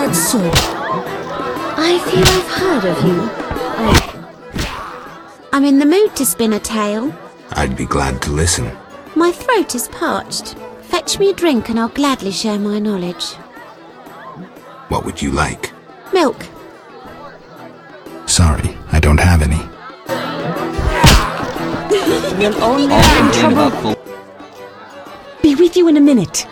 Subcrcibe. I feel I've heard of you. I'm in the mood to spin a tale. I'd be glad to listen. My throat is parched. Fetch me a drink and I'll gladly share my knowledge. What would you like? Milk. Sorry, I don't have any. You'll only be in trouble. Be with you in a minute.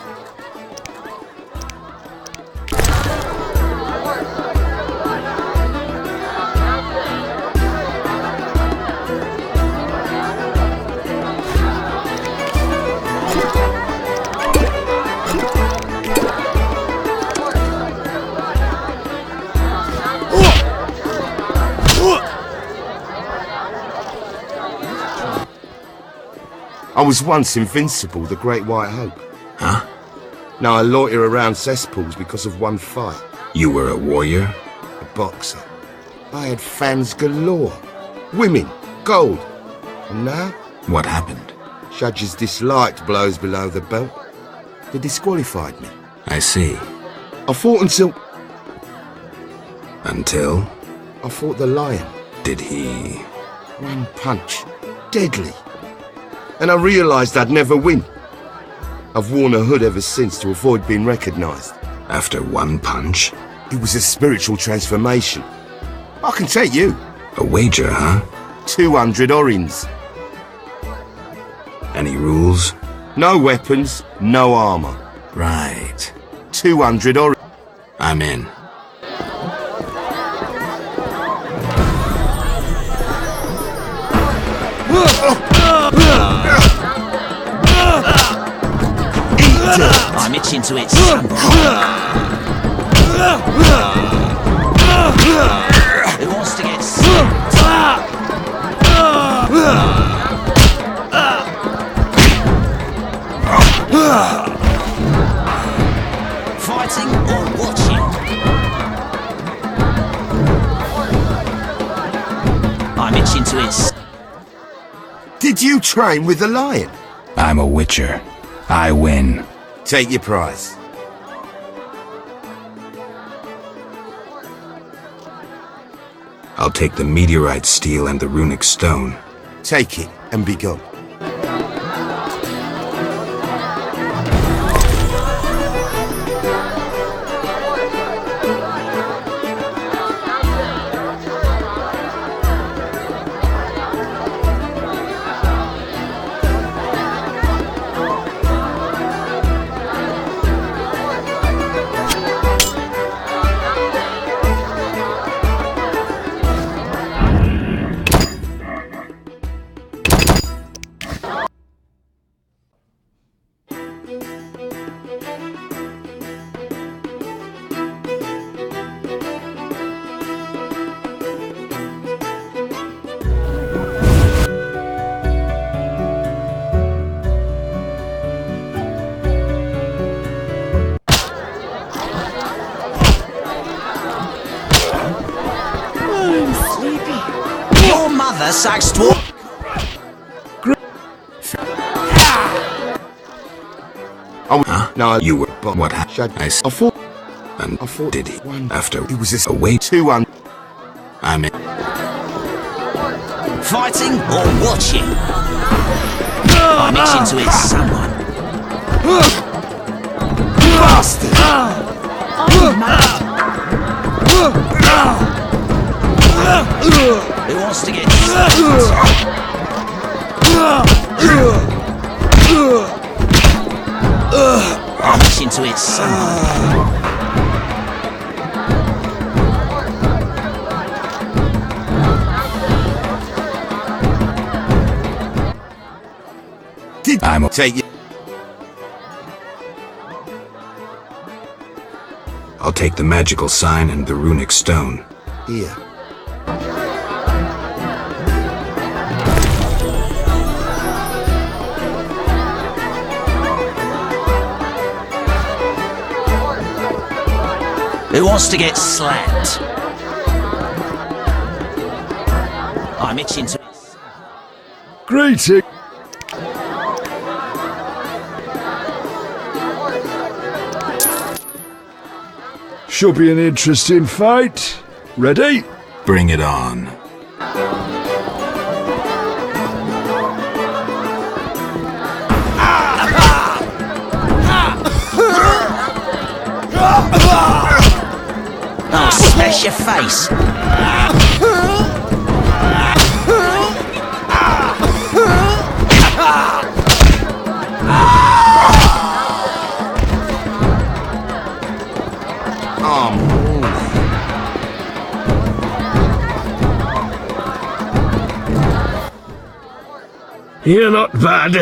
I was once invincible, the Great White Hope. Huh? Now I loiter around cesspools because of one fight. You were a warrior? A boxer. I had fans galore. Women, gold. And now? What happened? Judges disliked blows below the belt. They disqualified me. I see. I fought until... Until? I fought the lion. Did he... One punch. Deadly. And I realised I'd never win. I've worn a hood ever since to avoid being recognised. After one punch? It was a spiritual transformation. I can take you. A wager, huh? 200 orins. Any rules? No weapons, no armour. Right. 200 orins. I'm in. I'm itching to it. Who wants to get fighting or watching? I'm itching to it. Did you train with the lion? I'm a witcher. I win. Take your prize. I'll take the meteorite steel and the runic stone. Take it and be gone. Your mother sucks dwarf. Huh? No, You were... What happened? I fought. And I fought. did he? One. After... It was a wait. 200. I'm in. Fighting or watching? I'm itching to hit someone. Bastard! Who wants to get I'm itching to hit someone. I'm... Take it. I'll take the magical sign and the runic stone. Here. Who wants to get slapped? I'm itching to... Greeting. Should be an interesting fight. Ready? Bring it on. I'll smash your face. You're not bad.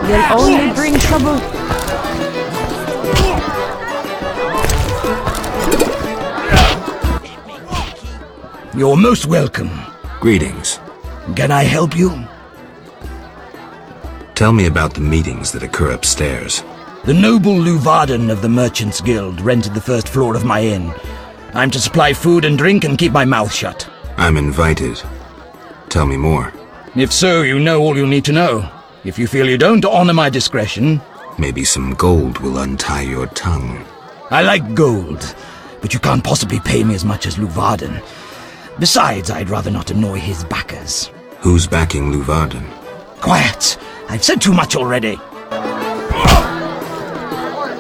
You'll only bring trouble. You're most welcome. Greetings. Can I help you? Tell me about the meetings that occur upstairs. The noble Luvarden of the Merchants Guild rented the first floor of my inn. I'm to supply food and drink and keep my mouth shut. I'm invited. Tell me more. If so, you know all you need to know. If you feel you don't honor my discretion... Maybe some gold will untie your tongue. I like gold, but you can't possibly pay me as much as Luvarden. Besides, I'd rather not annoy his backers. Who's backing Luvarden? Quiet! I've said too much already.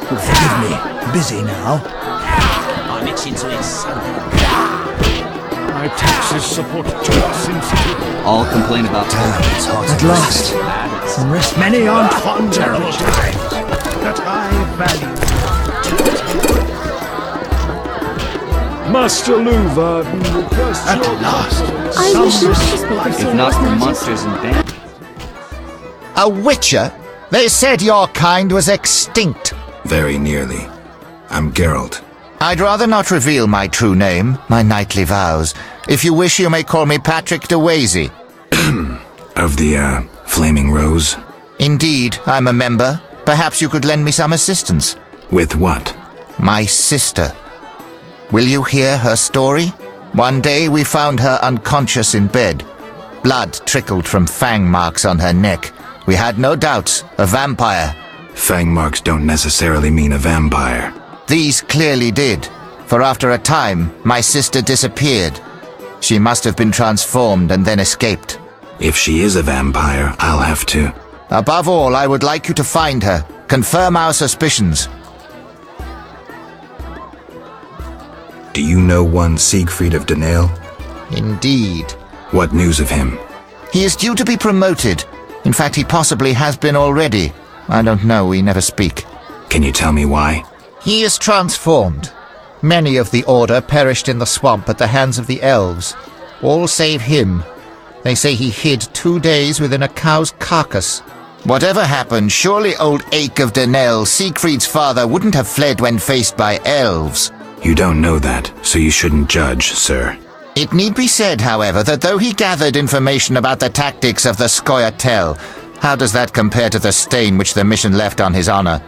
Forgive me. Busy now. I'm itching to his... My taxes support jobs institute. All complain about At last. Rest many aren't fond terrible times That I value. Master Luvarden requests At your last. I wish not to speak of if not serious for matters. monsters and band. A witcher? They said your kind was extinct. Very nearly. I'm Geralt. I'd rather not reveal my true name, my knightly vows. If you wish, you may call me Patrick de Wazy. Of the, Flaming Rose? Indeed, I'm a member. Perhaps you could lend me some assistance. With what? My sister. Will you hear her story? One day we found her unconscious in bed. Blood trickled from fang marks on her neck. We had no doubts, a vampire. Fang marks don't necessarily mean a vampire. These clearly did, for after a time, my sister disappeared. She must have been transformed and then escaped. If she is a vampire, I'll have to... Above all, I would like you to find her. Confirm our suspicions. Do you know one Siegfried of Denale? Indeed. What news of him? He is due to be promoted. In fact, he possibly has been already. I don't know, we never speak. Can you tell me why? He is transformed. Many of the Order perished in the swamp at the hands of the elves. All save him. They say he hid 2 days within a cow's carcass. Whatever happened, surely old Ake of Denale, Siegfried's father, wouldn't have fled when faced by elves. You don't know that, so you shouldn't judge, sir. It need be said, however, that though he gathered information about the tactics of the Scoia'tael, how does that compare to the stain which the mission left on his honor?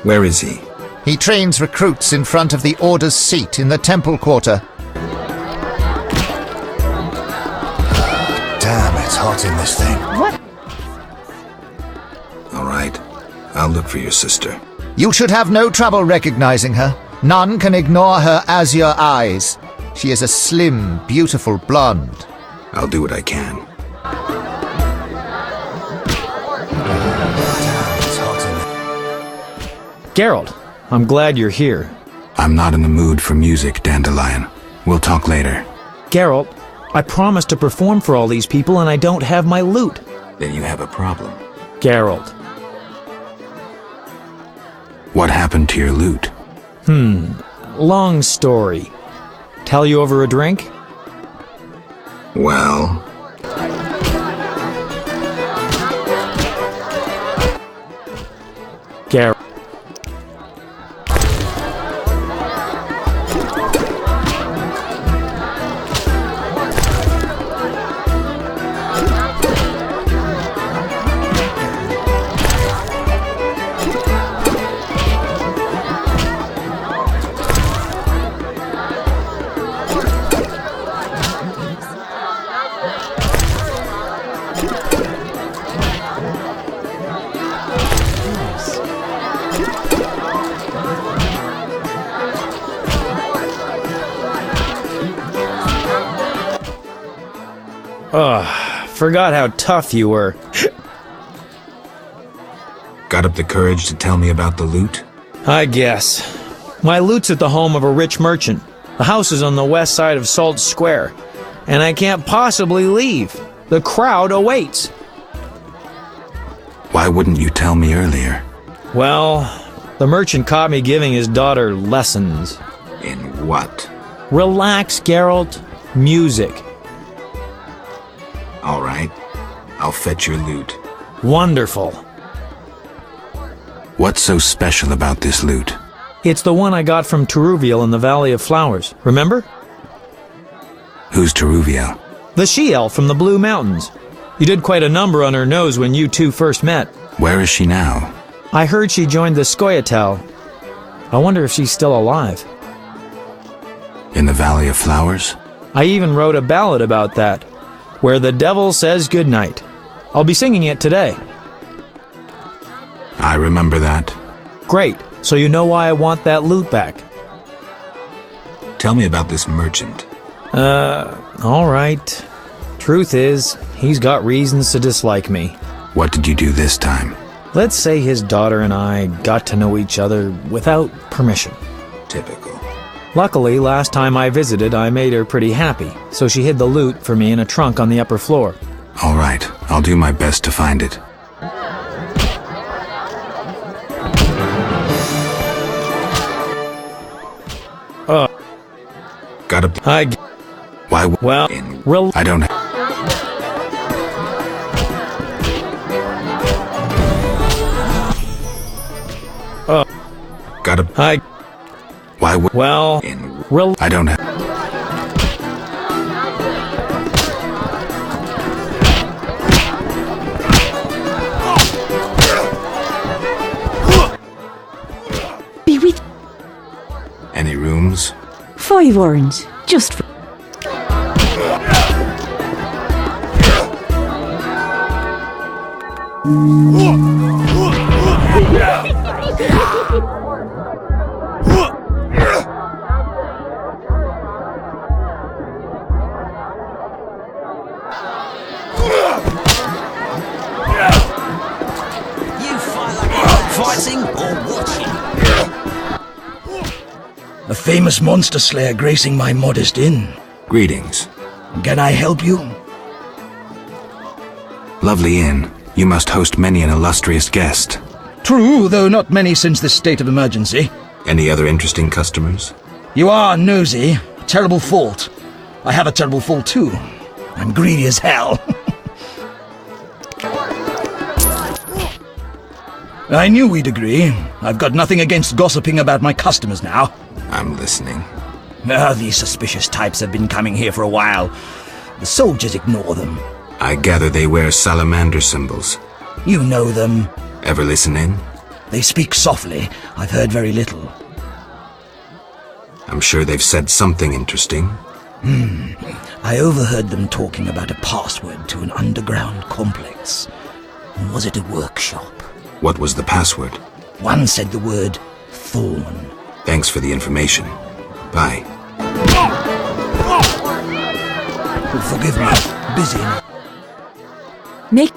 Where is he? He trains recruits in front of the Order's seat in the Temple Quarter. Damn, it's hot in this thing. What? All right. I'll look for your sister. You should have no trouble recognizing her. None can ignore her azure eyes. She is a slim, beautiful blonde. I'll do what I can. Geralt, I'm glad you're here. I'm not in the mood for music, Dandelion. We'll talk later. Geralt, I promised to perform for all these people and I don't have my lute. Then you have a problem. Geralt. What happened to your lute? Long story. Tell you over a drink? Well... Geralt. Forgot how tough you were. Got up the courage to tell me about the loot? I guess. My loot's at the home of a rich merchant. The house is on the west side of Salt Square, and I can't possibly leave. The crowd awaits. Why wouldn't you tell me earlier? Well, the merchant caught me giving his daughter lessons. In what? Relax, Geralt. Music. All right. I'll fetch your loot. Wonderful. What's so special about this loot? It's the one I got from Teruviel in the Valley of Flowers. Remember? Who's Teruviel? The she-elf from the Blue Mountains. You did quite a number on her nose when you two first met. Where is she now? I heard she joined the Scoia'tael. I wonder if she's still alive. In the Valley of Flowers? I even wrote a ballad about that, where the devil says goodnight. I'll be singing it today. I remember that. Great, so you know why I want that loot back. Tell me about this merchant. All right. Truth is, he's got reasons to dislike me. What did you do this time? Let's say his daughter and I got to know each other without permission. Typical. Luckily, last time I visited, I made her pretty happy, so she hid the loot for me in a trunk on the upper floor. All right, I'll do my best to find it. Got up. Why? Well, I don't. Got up. Why? Well, I don't have. Be with Any rooms? 5 orange, just for... You fight like a fighting or watching? A famous monster slayer gracing my modest inn. Greetings. Can I help you? Lovely inn. You must host many an illustrious guest. True, though not many since this state of emergency. Any other interesting customers? You are nosy. Terrible fault. I have a terrible fault too. I'm greedy as hell. I knew we'd agree. I've got nothing against gossiping about my customers now. I'm listening. These suspicious types have been coming here for a while. The soldiers ignore them. I gather they wear salamander symbols. You know them. Ever listen in? They speak softly. I've heard very little. I'm sure they've said something interesting. I overheard them talking about a password to an underground complex. Was it a workshop? What was the password? One said the word thorn. Thanks for the information. Bye. Forgive me. Busy. Make...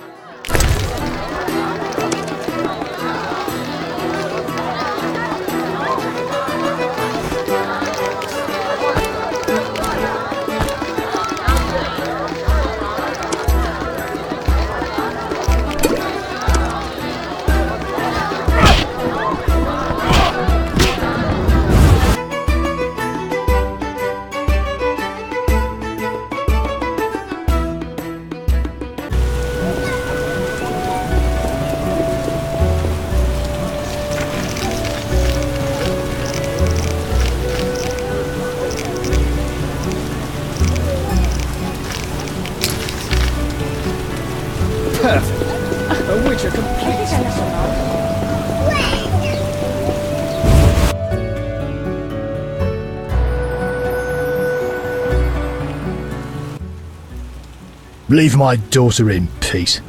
Leave my daughter in peace.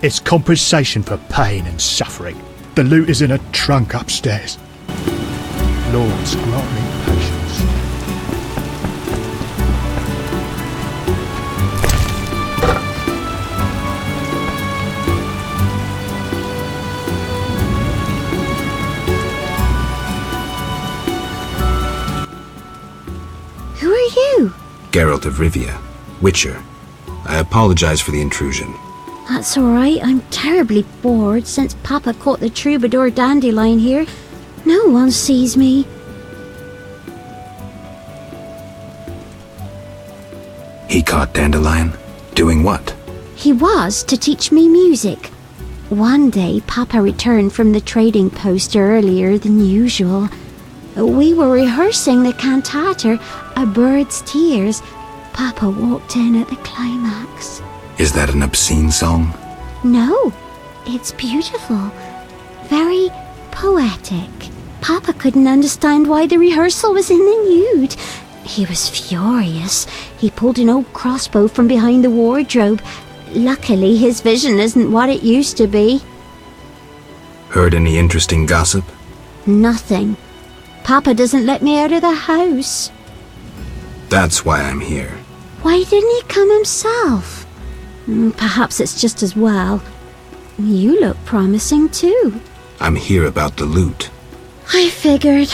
It's compensation for pain and suffering. The loot is in a trunk upstairs. Lords, grant me patience. Geralt of Rivia, Witcher. I apologize for the intrusion. That's all right. I'm terribly bored since Papa caught the troubadour Dandelion here. No one sees me. He caught Dandelion? Doing what? He was to teach me music. One day, Papa returned from the trading post earlier than usual. We were rehearsing the cantata, A Bird's Tears. Papa walked in at the climax. Is that an obscene song? No, it's beautiful. Very poetic. Papa couldn't understand why the rehearsal was in the nude. He was furious. He pulled an old crossbow from behind the wardrobe. Luckily, his vision isn't what it used to be. Heard any interesting gossip? Nothing. Papa doesn't let me out of the house. That's why I'm here. Why didn't he come himself? Perhaps it's just as well. You look promising too. I'm here about the loot. I figured.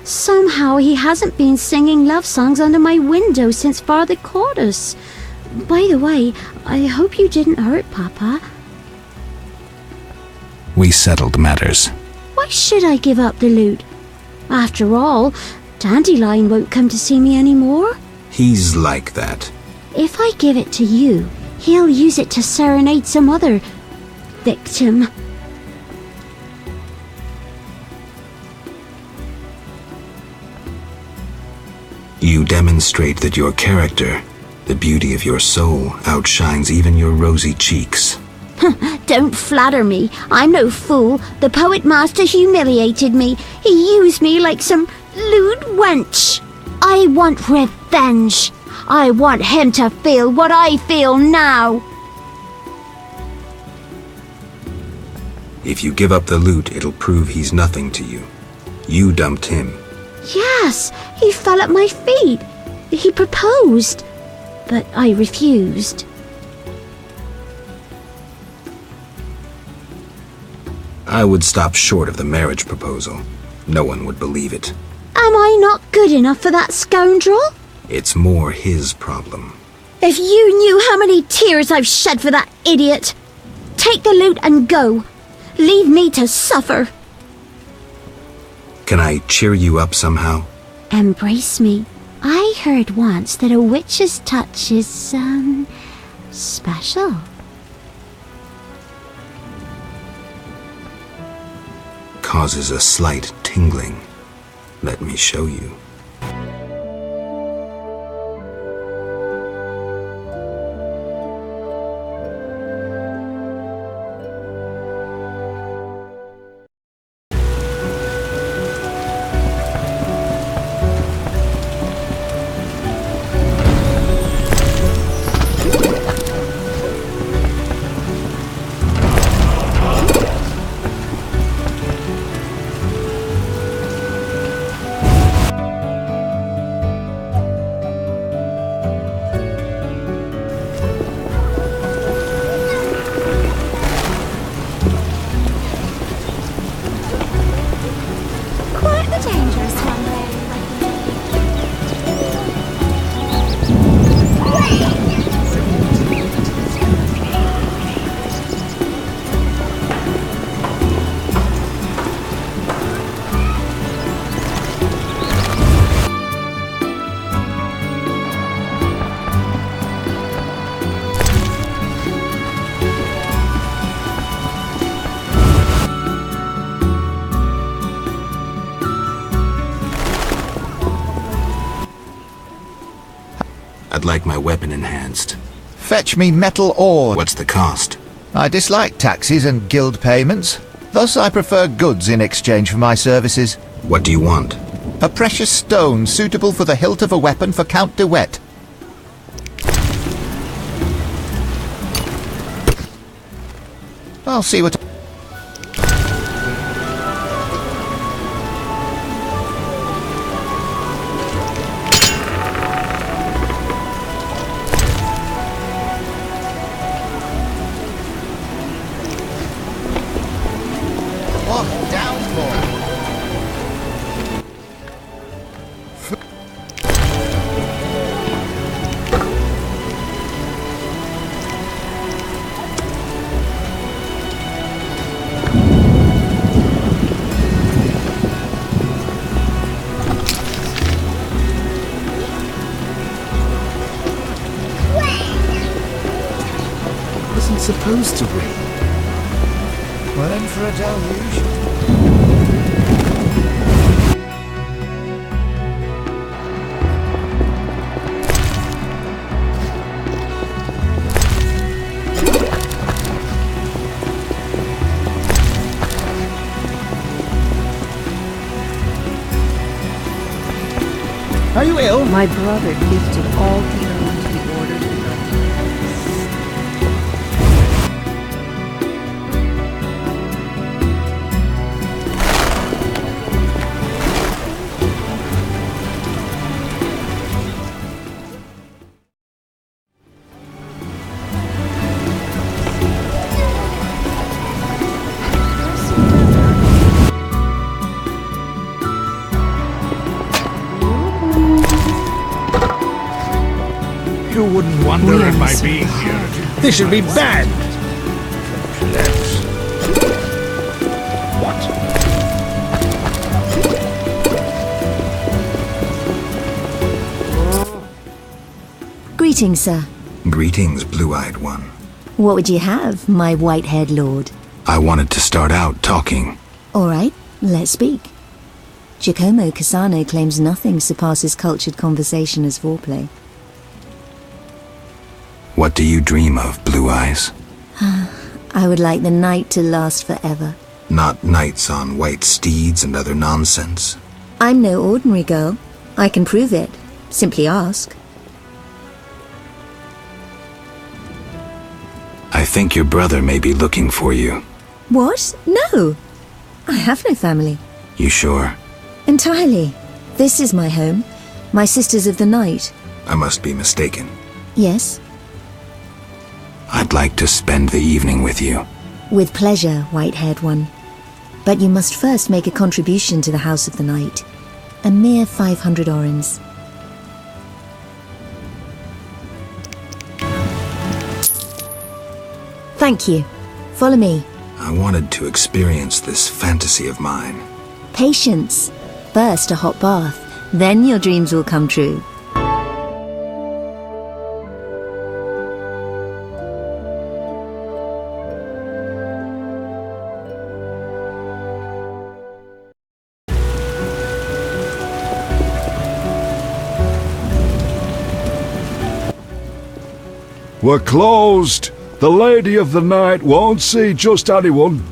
Somehow he hasn't been singing love songs under my window since Father caught us. By the way, I hope you didn't hurt Papa. We settled matters. Why should I give up the loot? After all, Dandelion won't come to see me anymore. He's like that. If I give it to you, he'll use it to serenade some other victim. You demonstrate that your character, the beauty of your soul, outshines even your rosy cheeks. Don't flatter me. I'm no fool. The poet master humiliated me. He used me like some lewd wench. I want revenge. I want him to feel what I feel now. If you give up the loot, it'll prove he's nothing to you. You dumped him. Yes, he fell at my feet. He proposed, but I refused. I would stop short of the marriage proposal. No one would believe it. Am I not good enough for that scoundrel? It's more his problem. If you knew how many tears I've shed for that idiot. Take the loot and go. Leave me to suffer. Can I cheer you up somehow? Embrace me. I heard once that a witch's touch is, special. Causes a slight tingling. Let me show you. I'd like my weapon enhanced. Fetch me metal ore. What's the cost? I dislike taxes and guild payments. Thus I prefer goods in exchange for my services. What do you want? A precious stone suitable for the hilt of a weapon for Count de Wet. I'll see what... What downfall? wasn't supposed to read. We're in for a deluge. Are you ill? My brother gifted all he owned to the order to You wouldn't wonder if my being here. This should be banned. Relax. What? Greetings, sir. Greetings, blue-eyed one. What would you have, my white-haired lord? I wanted to start out talking. All right, let's speak. Giacomo Cassano claims nothing surpasses cultured conversation as foreplay. What do you dream of, Blue Eyes? I would like the night to last forever. Not knights on white steeds and other nonsense. I'm no ordinary girl. I can prove it. Simply ask. I think your brother may be looking for you. What? No. I have no family. You sure? Entirely. This is my home. My Sisters of the Night. I must be mistaken. Yes? I'd like to spend the evening with you. With pleasure, white-haired one. But you must first make a contribution to the House of the Night. A mere 500 orens. Thank you. Follow me. I wanted to experience this fantasy of mine. Patience. First a hot bath, then your dreams will come true. We're closed. The Lady of the Night won't see just anyone.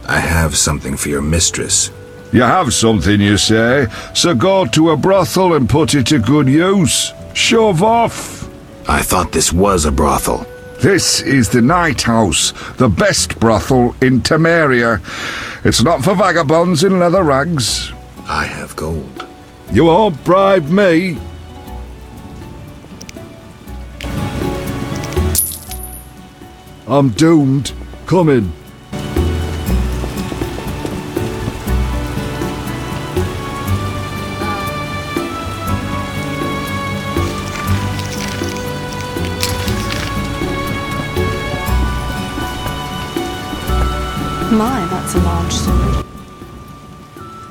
I have something for your mistress. You have something, you say, so go to a brothel and put it to good use. Shove off. I thought this was a brothel. This is the Night House, the best brothel in Temeria. It's not for vagabonds in leather rags. I have gold. You won't bribe me. I'm doomed. Come in. My, that's a large sword.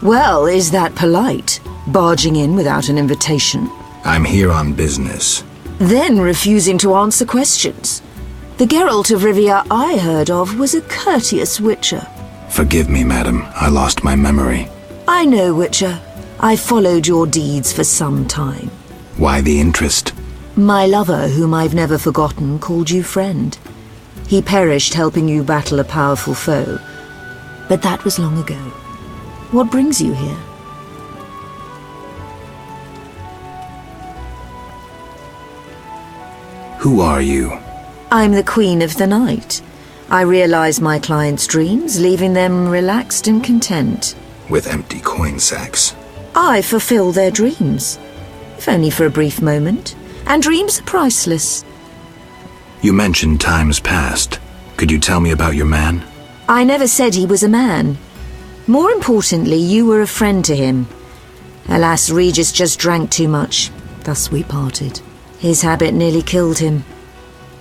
Well, is that polite? Barging in without an invitation? I'm here on business. Then refusing to answer questions. The Geralt of Rivia I heard of was a courteous witcher. Forgive me, madam. I lost my memory. I know, Witcher. I followed your deeds for some time. Why the interest? My lover, whom I've never forgotten, called you friend. He perished helping you battle a powerful foe. But that was long ago. What brings you here? Who are you? I'm the Queen of the Night. I realize my clients' dreams, leaving them relaxed and content. With empty coin sacks. I fulfill their dreams, if only for a brief moment. And dreams are priceless. You mentioned times past. Could you tell me about your man? I never said he was a man. More importantly, you were a friend to him. Alas, Regis just drank too much. Thus we parted. His habit nearly killed him.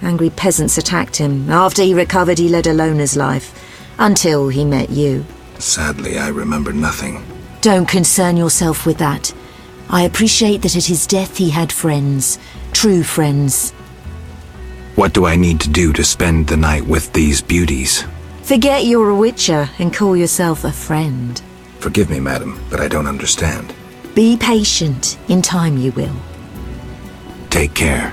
Angry peasants attacked him. After he recovered, he led a loner's life. Until he met you. Sadly, I remember nothing. Don't concern yourself with that. I appreciate that at his death he had friends. True friends. What do I need to do to spend the night with these beauties? Forget you're a witcher and call yourself a friend. Forgive me, madam, but I don't understand. Be patient. In time you will. Take care.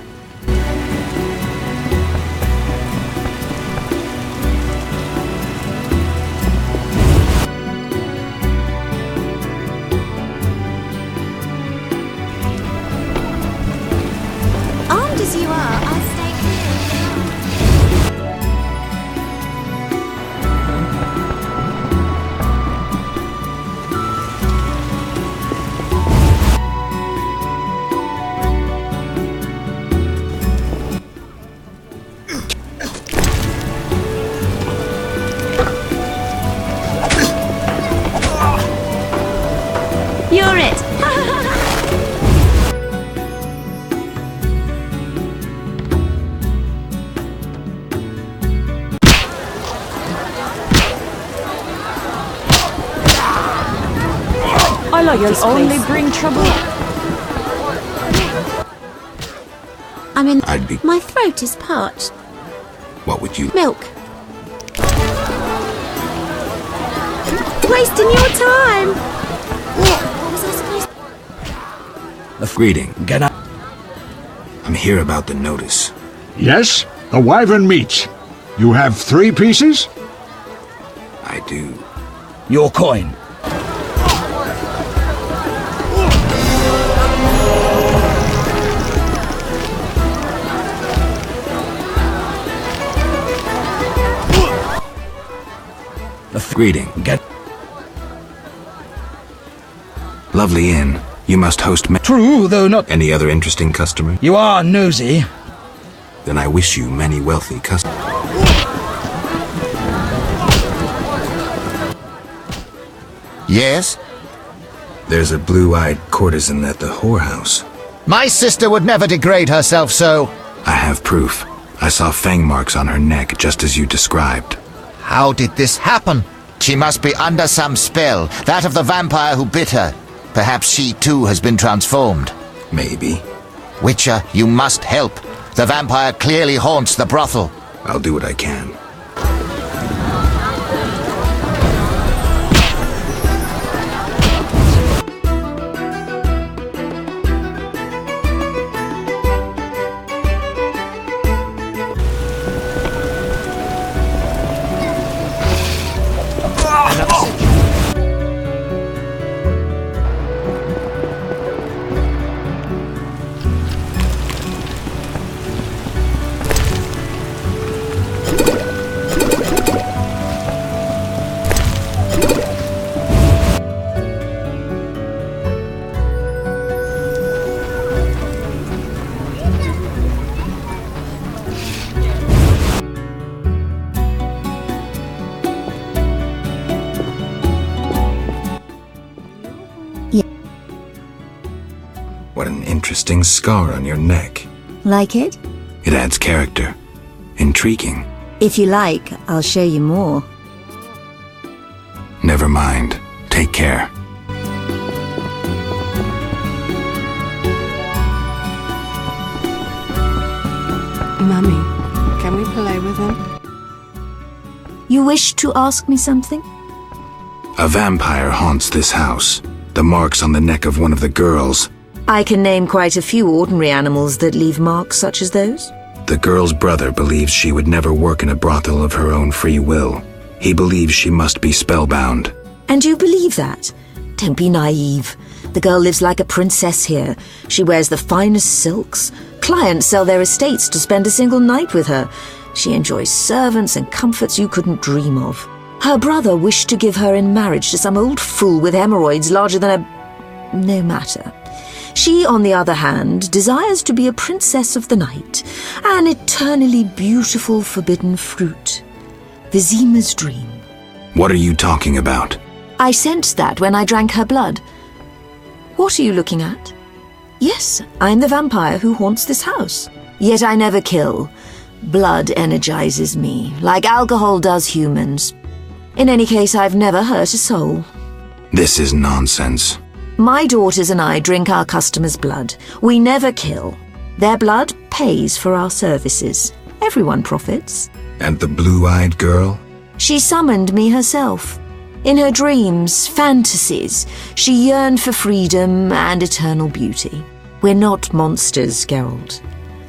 Armed as you are, I'll stay clear. You're it. I like this only bring trouble. I'm in. I'd be... My throat is parched. What would you... Milk. Wasting your time. What was I supposed to... Greeting. Get up. I'm here about the notice. Yes, the wyvern meat. You have 3 pieces? I do. Your coin. Greeting. Get... Lovely inn. You must host me. True, though not... Any other interesting customer? You are nosy. Then I wish you many wealthy customers. Yes? There's a blue-eyed courtesan at the whorehouse. My sister would never degrade herself so. I have proof. I saw fang marks on her neck, just as you described. How did this happen? She must be under some spell, that of the vampire who bit her. Perhaps she too has been transformed. Maybe. Witcher, you must help. The vampire clearly haunts the brothel. I'll do what I can. What an interesting scar on your neck. Like it? It adds character. Intriguing. If you like, I'll show you more. Never mind. Take care. Mummy, can we play with him? You wish to ask me something? A vampire haunts this house. The marks on the neck of one of the girls. I can name quite a few ordinary animals that leave marks such as those. The girl's brother believes she would never work in a brothel of her own free will. He believes she must be spellbound. And you believe that? Don't be naive. The girl lives like a princess here. She wears the finest silks. Clients sell their estates to spend a single night with her. She enjoys servants and comforts you couldn't dream of. Her brother wished to give her in marriage to some old fool with hemorrhoids larger than a... no matter. She, on the other hand, desires to be a princess of the night, an eternally beautiful forbidden fruit. Vizima's dream. What are you talking about? I sensed that when I drank her blood. What are you looking at? Yes, I'm the vampire who haunts this house. Yet I never kill. Blood energizes me, like alcohol does humans. In any case, I've never hurt a soul. This is nonsense. My daughters and I drink our customers' blood. We never kill. Their blood pays for our services. Everyone profits. And the blue-eyed girl? She summoned me herself. In her dreams, fantasies, she yearned for freedom and eternal beauty. We're not monsters, Geralt.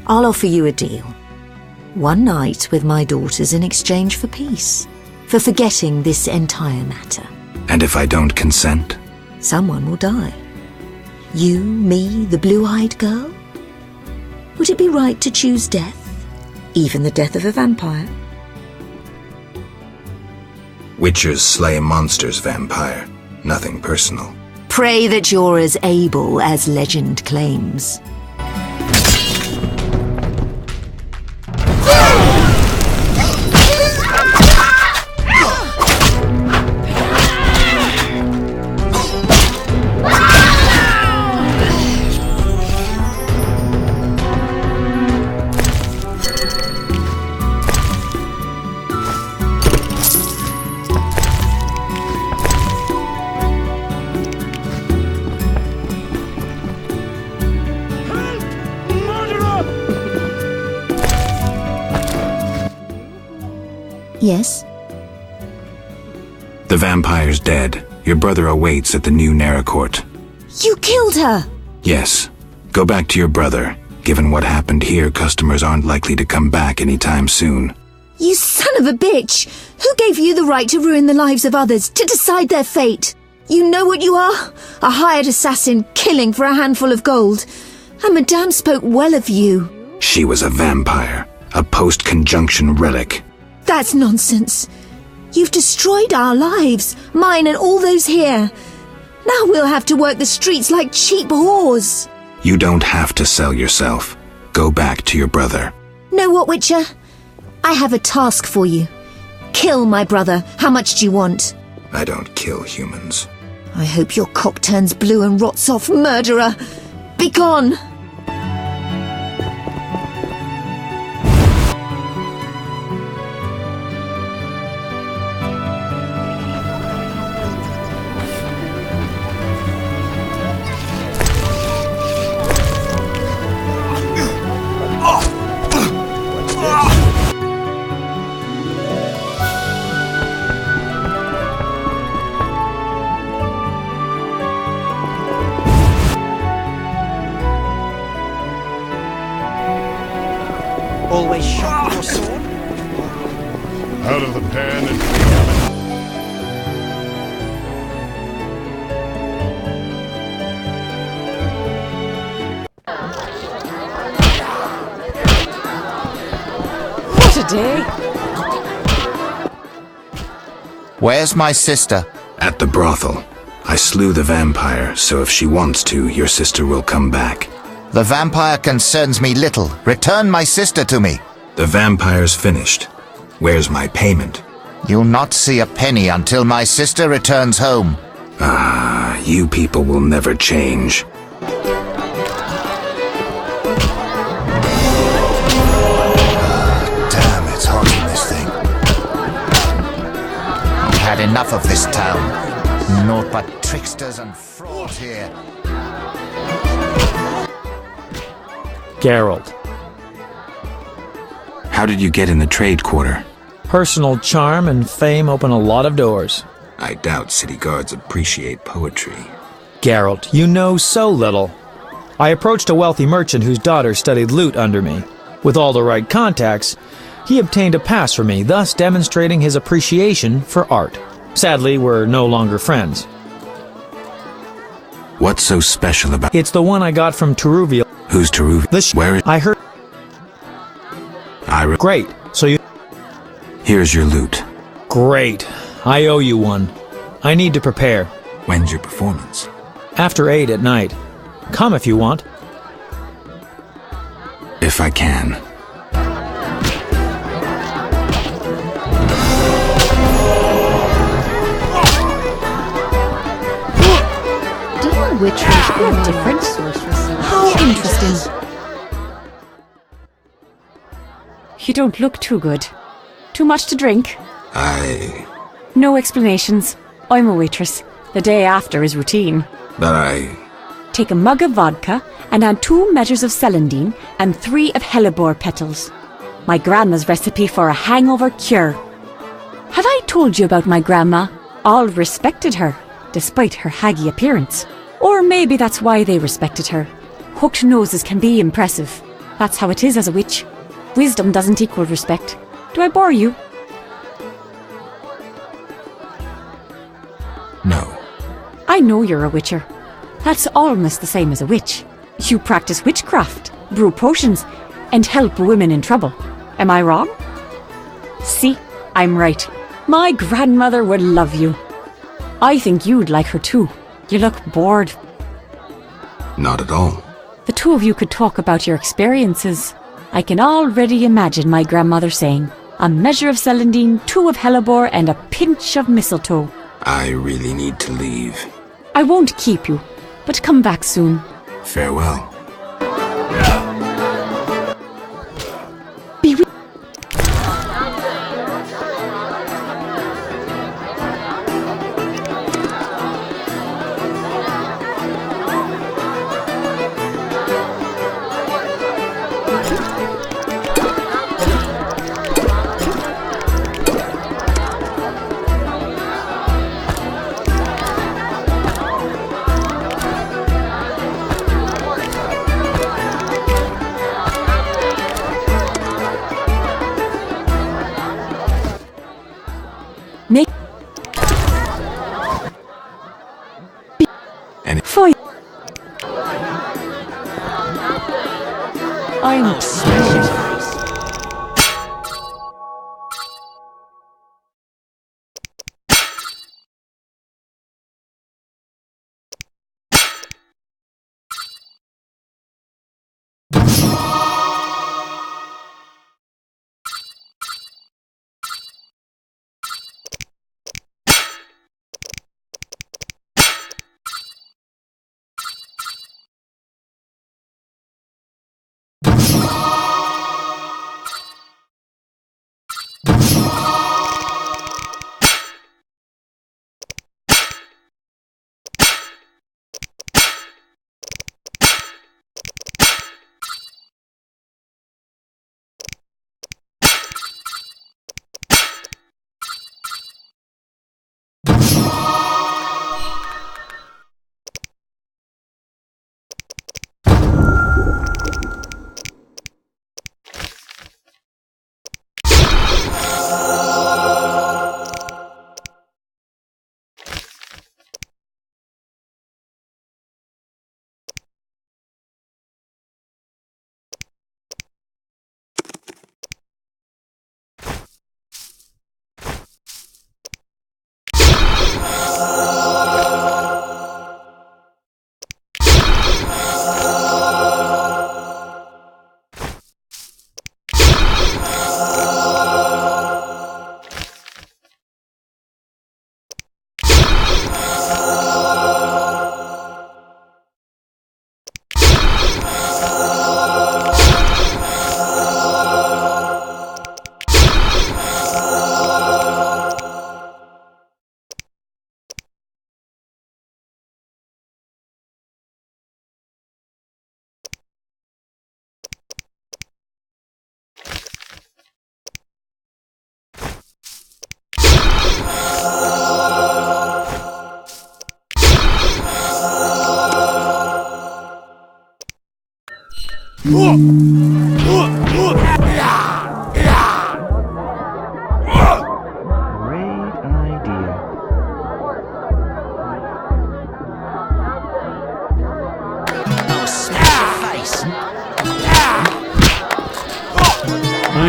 I'll offer you a deal. One night with my daughters in exchange for peace, for forgetting this entire matter. And if I don't consent? Someone will die. You, me, the blue-eyed girl? Would it be right to choose death? Even the death of a vampire? Witchers slay monsters, vampire. Nothing personal. Pray that you're as able as legend claims. Yes? The vampire's dead. Your brother awaits at the new Naracourt. You killed her! Yes. Go back to your brother. Given what happened here, customers aren't likely to come back anytime soon. You son of a bitch! Who gave you the right to ruin the lives of others, to decide their fate? You know what you are? A hired assassin killing for a handful of gold. And Madame spoke well of you. She was a vampire. A post-conjunction relic. That's nonsense. You've destroyed our lives, mine and all those here. Now we'll have to work the streets like cheap whores. You don't have to sell yourself. Go back to your brother. Know what, Witcher? I have a task for you. Kill my brother. How much do you want? I don't kill humans. I hope your cock turns blue and rots off, murderer. Be gone! Always sharpen your sword. Out of the pan and What a day! Where's my sister? At the brothel. I slew the vampire, so if she wants to, your sister will come back. The vampire concerns me little. Return my sister to me. The vampire's finished. Where's my payment? You'll not see a penny until my sister returns home. Ah, you people will never change. Damn, it's hot in this thing. I've had enough of this town. Naught but tricksters and frauds here. Geralt. How did you get in the trade quarter? Personal charm and fame open a lot of doors. I doubt city guards appreciate poetry. Geralt, you know so little. I approached a wealthy merchant whose daughter studied lute under me. With all the right contacts, he obtained a pass for me, thus demonstrating his appreciation for art. Sadly, we're no longer friends. What's so special about... It's the one I got from Teruviel. Who's Teruviel? Where is... I heard... Great, so you... Here's your loot. Great. I owe you one. I need to prepare. When's your performance? After 8 at night. Come if you want. If I can. Do you witches all different? How interesting. You don't look too good. Too much to drink? No explanations. I'm a waitress. The day after is routine. But Take a mug of vodka and add 2 measures of celandine and 3 of hellebore petals. My grandma's recipe for a hangover cure. Have I told you about my grandma? All respected her, despite her haggy appearance. Or maybe that's why they respected her. Hooked noses can be impressive. That's how it is as a witch. Wisdom doesn't equal respect. Do I bore you? No. I know you're a witcher. That's almost the same as a witch. You practice witchcraft, brew potions, and help women in trouble. Am I wrong? See, I'm right. My grandmother would love you. I think you'd like her too. You look bored. Not at all. The two of you could talk about your experiences. I can already imagine my grandmother saying, a measure of celandine, 2 of hellebore, and a pinch of mistletoe. I really need to leave. I won't keep you, but come back soon. Farewell. I'm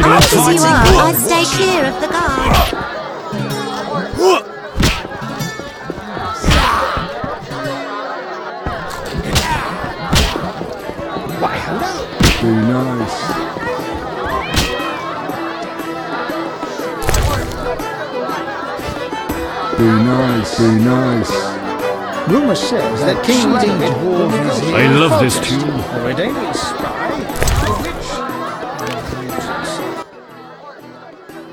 As you are, I stay clear of the guard. Why, hello. Be nice. Be nice, be nice. Rumour says that King David Dwarf is here. I love this tune. Or a daily spy.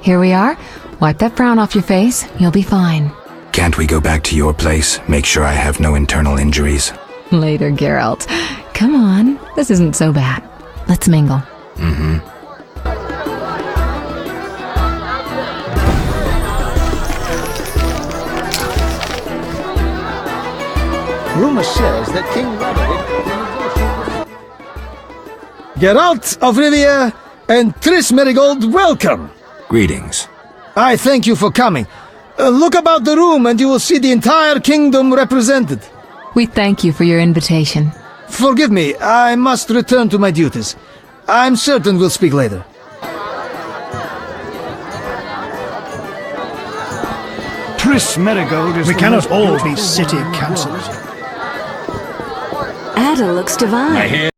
Here we are. Wipe that frown off your face. You'll be fine. Can't we go back to your place? Make sure I have no internal injuries. Later, Geralt. Come on. This isn't so bad. Let's mingle. Mm-hmm. rumor says that King Rabbit... Geralt of Rivia and Triss Merigold, welcome! Greetings. I thank you for coming. Look about the room and you will see the entire kingdom represented. We thank you for your invitation. Forgive me, I must return to my duties. I'm certain we'll speak later. Triss Merigold is... We cannot all be city councillors. Ada looks divine. I hear